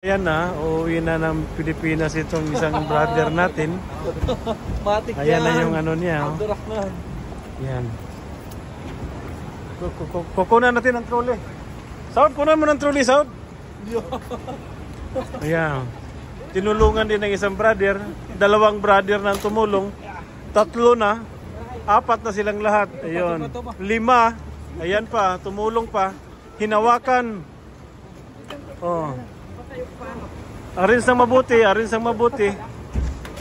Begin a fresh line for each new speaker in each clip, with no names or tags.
Ayan na, uuwi na ng Pilipinas itong isang brother natin. Ayan na yung ano niya. Oh. Ayan. Kukunan natin ang trolley. Saud, kunan mo ng trolley, Saud. Ayan. Tinulungan din ng isang brother. Dalawang brother na tumulong. 3 na. 4 na silang lahat. Ayun. 5. Ayan pa, tumulong pa. Hinawakan. Oh. Arin sang mabuti, arin sang mabuti.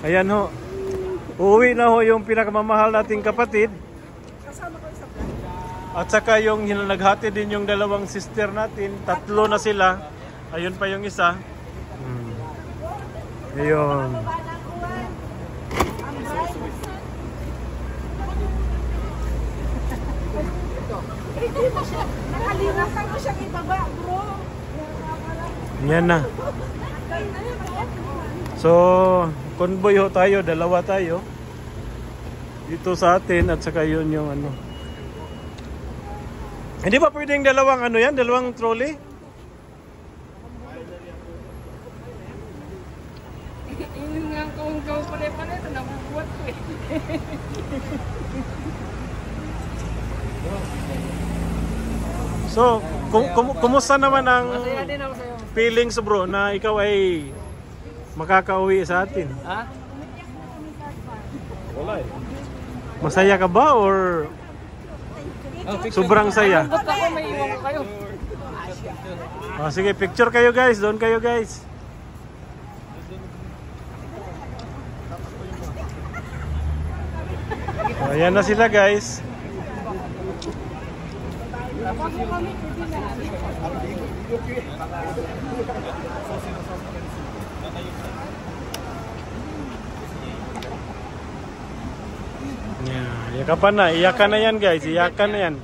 Ayan ho. Uuwi na ho yung pinakamamahal nating kapatid. At saka yung naghati din yung dalawang sister natin. 3 na sila. Ayun pa yung isa. Ayun.
Nakalirasan mo siyang ibaba, bro.
Yan na. So, convoy ho tayo, 2 tayo. Dito sa atin at saka yun yung ano. Hindi ba pwedeng dalawang ano yan? Dalawang trolley?
Yun nga kung pala-pala ito, nabubuhat ko eh.
So, kumusta naman ang feelings bro na ikaw ay makakauwi sa atin?
Ha?
Wala eh. Masaya ka ba or sobrang saya?
Ba't ako may iwan ko kayo?
Oh, sige, picture kayo guys. Doon kayo guys. Oh, ayan na sila guys. Yeah, iyakan na. Iyakan na yan guys. Iyakan na yan.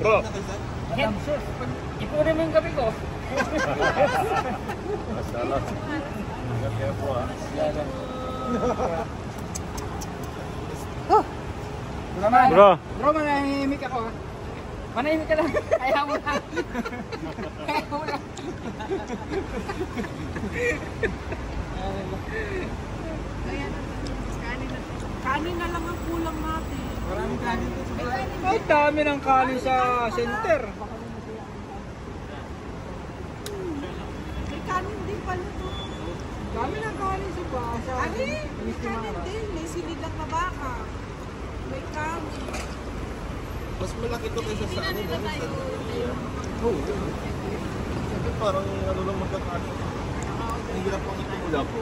Bro.
Ipunin mo yung gabi ko.
Masalah. Bro.
Bro, manahimik ako ha. Manahimik ka lang. Ayaw mo lang. Ayaw mo lang. Kanin na lang ang kulang natin. Maraming kanin.
Ay, dami ng kanin sa center.
May kanin din pala to.
Dami ng kanin sa basa.
May kanin din. May sinigang na baka. May kanin.
Mas malaki ito kaysa sa ano. Oo. Ito parang ano lang magkakasya. Ang hirap pang itumula po.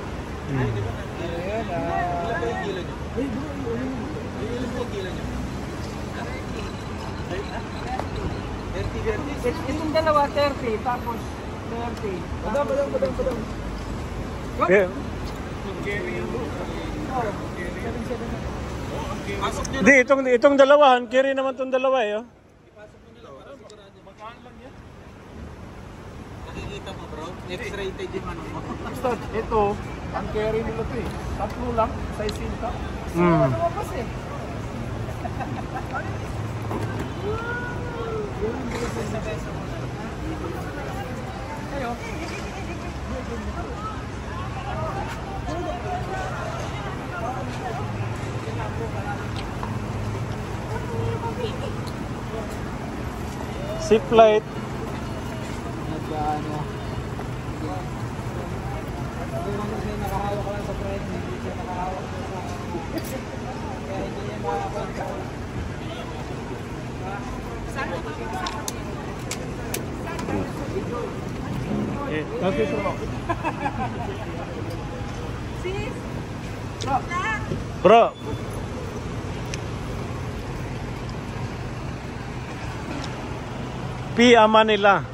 Ayan,
Ilan ba yung kilo niya? Ilan ba yung kilo niya? 30.
Itong dalawa, 30. Tapos, 30. Badang.
Yeah.
Pasok niya.
Di, itong dalawahan, carry naman itong dalawa eh. Oh.
Nakikita mo bro, X-rated yung ano mo.
Basta, ito, ang carry nila ito eh. 3 lang, size 5. So,
Mm.
lumabas eh. Ayo.
Zip light.
Nagano. Nakahawak ka lang sa friend, hindi siya nakahawak sa kaya hindi niya makakontrol.
Okay,
Sis!
bro. P. Amanila.